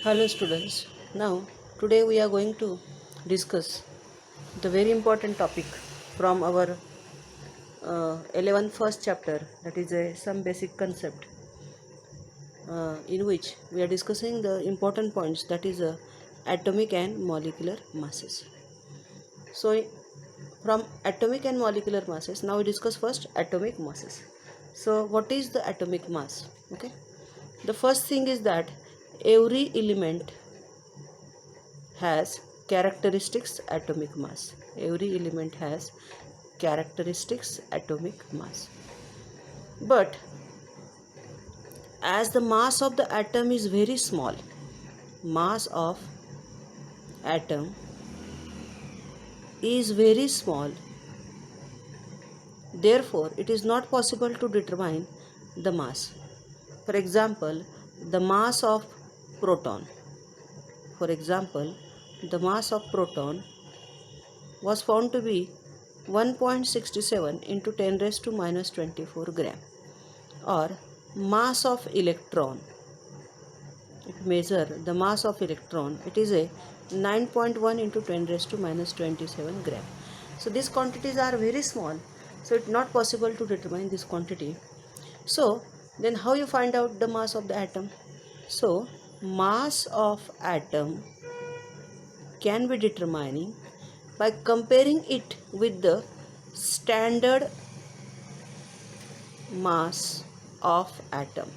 Hello students. Now today we are going to discuss the very important topic from our 11th first chapter, that is some basic concept, in which we are discussing the important points, that is atomic and molecular masses. So from atomic and molecular masses, now we discuss first atomic masses. So what is the atomic mass? Okay, the first thing is that every element has characteristics atomic mass. Every element has characteristics atomic mass. But as the mass of the atom is very small, mass of atom is very small, therefore it is not possible to determine the mass. For example, the mass of proton. For example, the mass of proton was found to be 1.67 into 10 raised to minus 24 gram, or mass of electron. If measure the mass of electron, it is a 9.1 into 10 raised to minus 27 gram. So these quantities are very small, so it's not possible to determine this quantity. So then how you find out the mass of the atom? So mass of atom can be determining by comparing it with the standard mass of atom,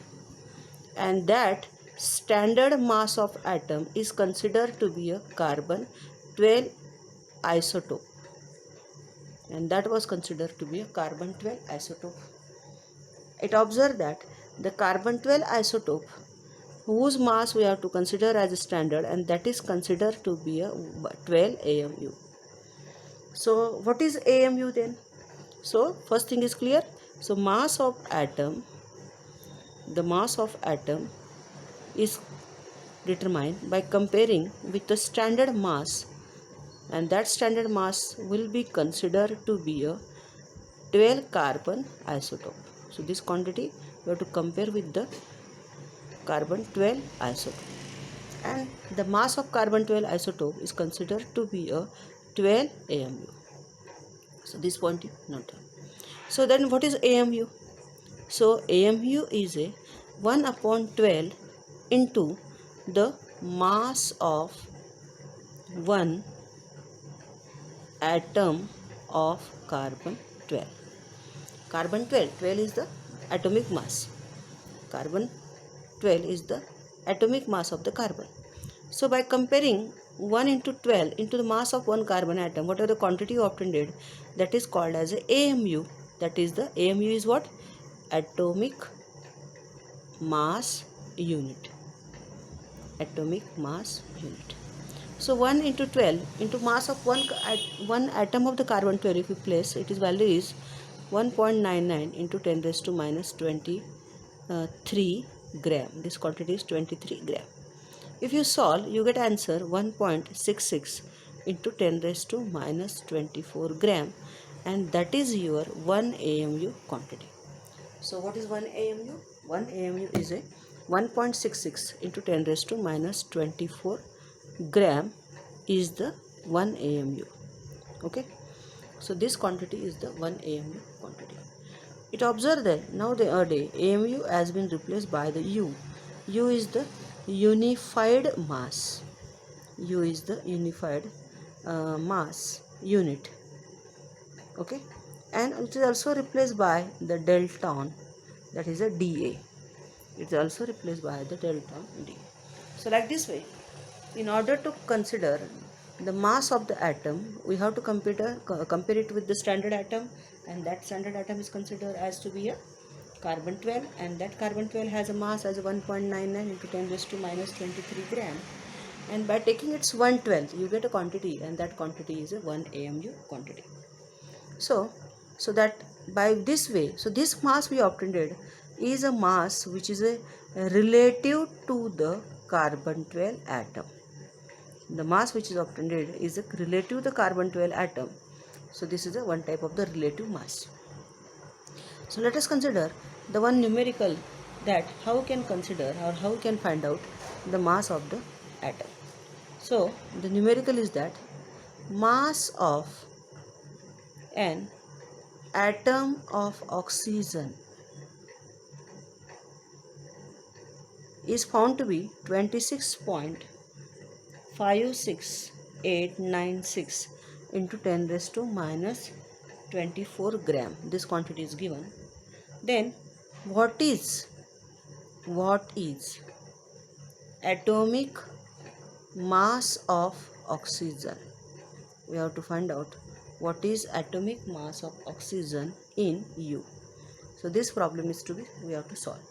and that standard mass of atom is considered to be a carbon 12 isotope, and that was considered to be a carbon 12 isotope. It observed that the carbon 12 isotope, whose mass we have to consider as a standard, and that is considered to be a 12 AMU. So what is AMU then? So first thing is clear. So mass of atom, the mass of atom is determined by comparing with the standard mass, and that standard mass will be considered to be a 12 carbon isotope. So this quantity we have to compare with the carbon 12 isotope, and the mass of carbon 12 isotope is considered to be a 12 AMU. So this point is noted. So then what is AMU? So AMU is a 1 upon 12 into the mass of one atom of carbon 12. Carbon 12 is the atomic mass. Carbon 12 is the atomic mass of the carbon. So by comparing 1 into 12 into the mass of one carbon atom, whatever the quantity obtained, that is called as a AMU. That is the AMU is what? Atomic mass unit. Atomic mass unit. So 1 into 12 into mass of one atom of the carbon 12, if we place, its value is 1.99 into 10 raised to minus 23 gram. This quantity is 23 gram. If you solve, you get answer 1.66 into 10 raised to minus 24 gram, and that is your 1 AMU quantity. So what is 1 AMU? 1 AMU is a 1.66 into 10 raised to minus 24 gram is the 1 AMU. Okay. So this quantity is the 1 AMU quantity. It observed that nowadays AMU has been replaced by the U. U is the unified mass. U is the unified mass unit. Okay, and it is also replaced by the delton, that is a dA. It is also replaced by the delton dA. So like this way, in order to consider the mass of the atom, we have to compare it with the standard atom, and that standard atom is considered as to be a carbon 12, and that carbon 12 has a mass as 1.99 into 10 raised to minus 23 gram, and by taking its 1/12 you get a quantity, and that quantity is a 1 AMU quantity. So that by this way, so this mass we obtained is a mass which is a relative to the carbon 12 atom. The mass which is obtained is a relative to the carbon 12 atom. So this is a one type of the relative mass. So let us consider the one numerical, that how can consider or how can find out the mass of the atom. So the numerical is that mass of an atom of oxygen is found to be 26.56896 into 10 raised to minus 24 gram. This quantity is given. Then what is atomic mass of oxygen? We have to find out what is atomic mass of oxygen in U. So this problem is we have to solve.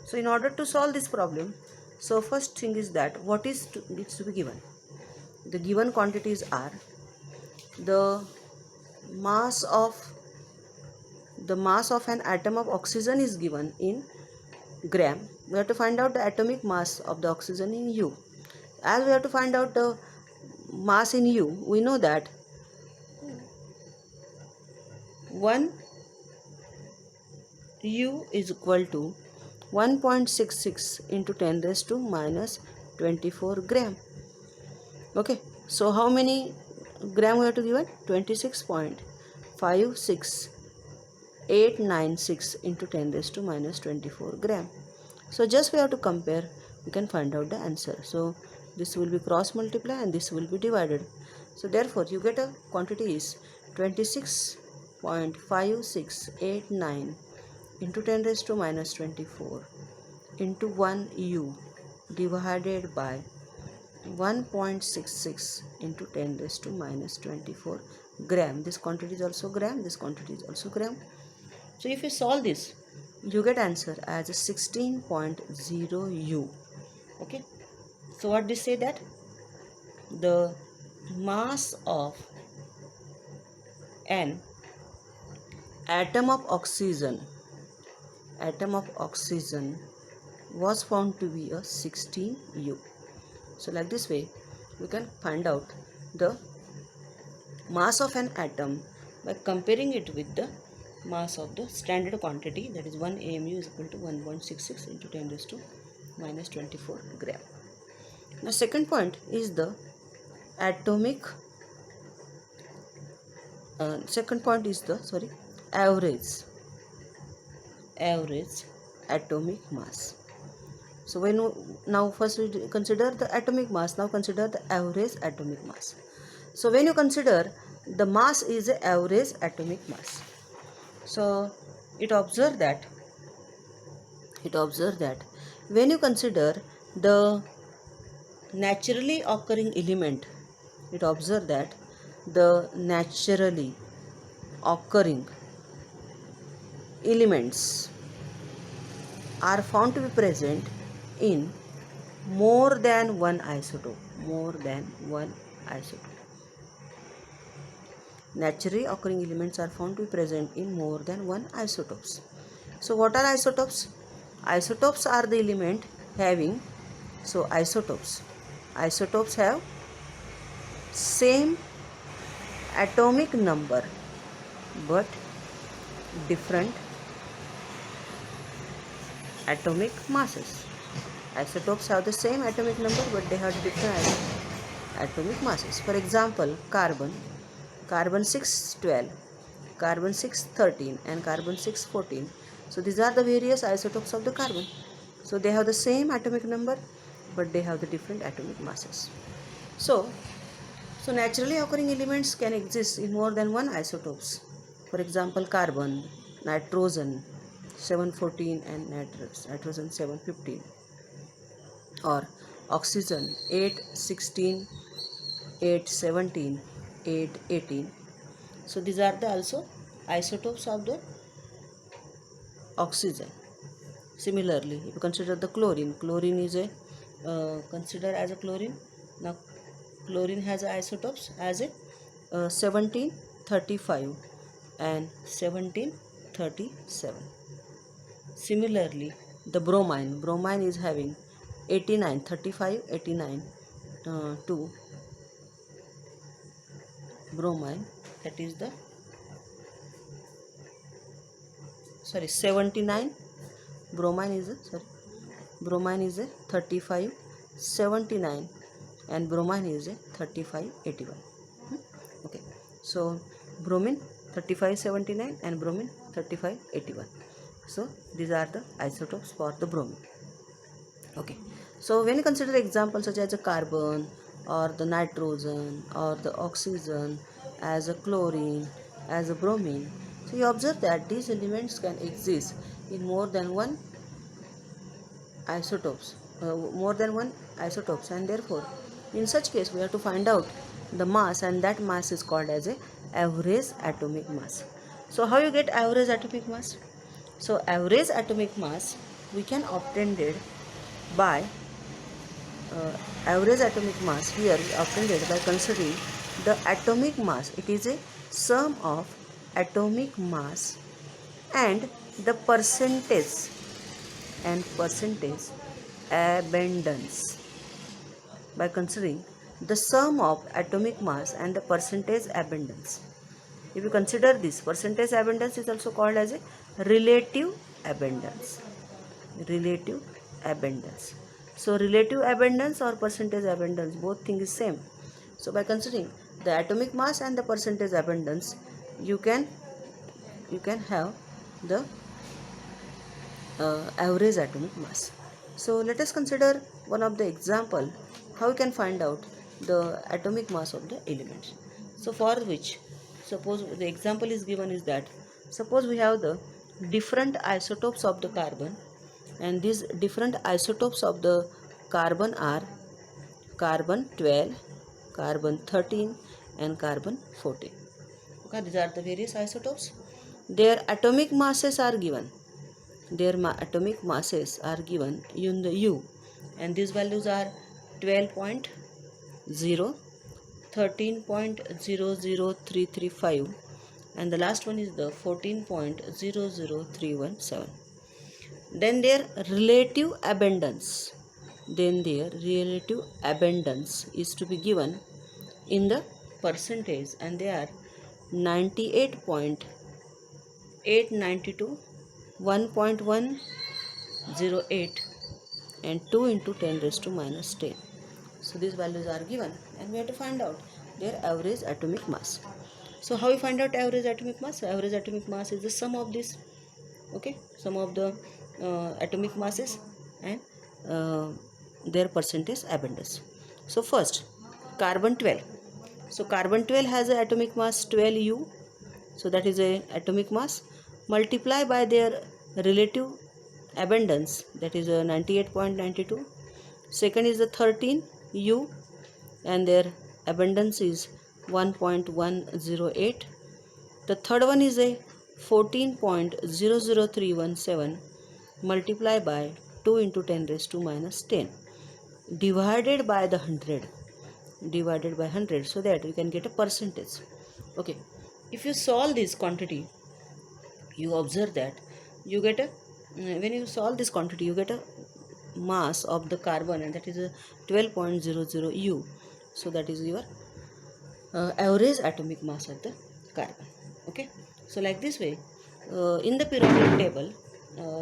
So in order to solve this problem, so first thing is that needs to be given. The given quantities are the mass of an atom of oxygen is given in gram. We have to find out the atomic mass of the oxygen in U. As we have to find out the mass in U, we know that 1 U is equal to 1.66 into 10 raised to minus 24 gram. Okay, so how many gram we have to give it? 26.56896 into 10 raised to minus 24 gram. So just we have to compare, we can find out the answer. So this will be cross multiply and this will be divided. So therefore you get a quantity is 26.5689 into 10 raised to minus 24 into 1 U divided by 1.66 into 10 raised to minus 24 gram. This quantity is also gram, this quantity is also gram. So if you solve this, you get answer as 16.0 U. Okay, so what they say that the mass of an atom of oxygen was found to be a 16 U. So like this way we can find out the mass of an atom by comparing it with the mass of the standard quantity, that is 1 AMU is equal to 1.66 into 10 raised to minus 24 gram. Now second point is the average atomic mass. So now first we consider the atomic mass, now consider the average atomic mass. So when you consider the mass is the average atomic mass, so it observe that when you consider the naturally occurring element, it observe that the naturally occurring elements are found to be present in more than one isotope. Naturally occurring elements are found to be present in more than one isotopes. So what are isotopes? Isotopes are the element having, so isotopes have same atomic number but different atomic masses. Isotopes have the same atomic number but they have different atomic masses. For example, carbon 612, carbon 613 and carbon 614. So these are the various isotopes of the carbon. So they have the same atomic number but they have the different atomic masses. So naturally occurring elements can exist in more than one isotopes. For example, carbon, nitrogen 714 and nitrogen 715, or oxygen 816, 817, 818. So these are the also isotopes of the oxygen. Similarly, if you consider the chlorine is a consider as a chlorine. Now chlorine has isotopes as a 1735 and 1737. Similarly, the bromine is having 89, 35, 89 to bromine, that is the 79. Bromine is a 35 79 and bromine is a 3581. Okay, so bromine 3579 and bromine 3581. So these are the isotopes for the bromine. Okay, so when you consider examples such as a carbon or the nitrogen or the oxygen, as a chlorine, as a bromine, so you observe that these elements can exist in more than one isotopes, and therefore in such case we have to find out the mass, and that mass is called as a average atomic mass. So how you get average atomic mass? So average atomic mass we can obtain it by average atomic mass here is obtained by considering the atomic mass. It is a sum of atomic mass and the percentage abundance. By considering the sum of atomic mass and the percentage abundance. If you consider this, percentage abundance is also called as a relative abundance. Relative abundance. So relative abundance or percentage abundance, both thing is same. So by considering the atomic mass and the percentage abundance, you can have the average atomic mass. So let us consider one of the example how we can find out the atomic mass of the elements. So for which, suppose the example is given is that, suppose we have the different isotopes of the carbon, and these different isotopes of the carbon are carbon 12, carbon 13 and carbon 14. Okay, these are the various isotopes. Their atomic masses are given. Atomic masses are given in the U, and these values are 12.0, 13.00335, and the last one is the 14.00317. Then their relative abundance is to be given in the percentage, and they are 98.892, 1.108 and 2 into 10 raised to minus 10. So these values are given, and we have to find out their average atomic mass. So how we find out average atomic mass? So average atomic mass is the sum of this, okay, sum of the atomic masses and their percentage abundance. So first, carbon 12. So carbon 12 has an atomic mass 12U, so that is a atomic mass, multiply by their relative abundance, that is 98.92. Second is the 13U, and their abundance is 1.108. The third one is a 14.00317, multiply by 2 into 10 raised to minus 10, divided by the 100, so that we can get a percentage. Okay, if you solve this quantity, you observe that you get a, when you solve this quantity, you get a mass of the carbon, and that is a 12.00 U. So that is your average atomic mass of the carbon. Okay, so like this way, in the periodic table,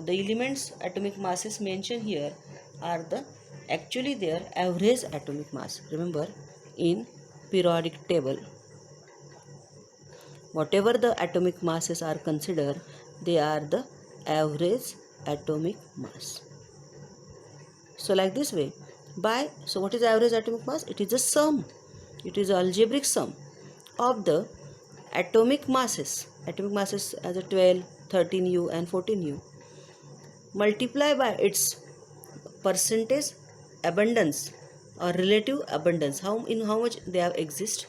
the elements atomic masses mentioned here are the actually their average atomic mass. Remember, in periodic table, whatever the atomic masses are considered, they are the average atomic mass. So like this way, so what is average atomic mass? It is a sum, it is algebraic sum of the atomic masses as a 12, 13U and 14U, multiply by its percentage abundance or relative abundance, how much they have exist,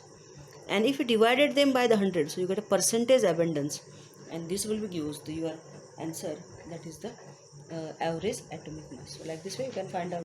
and if you divided them by the 100, so you get a percentage abundance, and this will be used to your answer, that is the average atomic mass. So like this way you can find out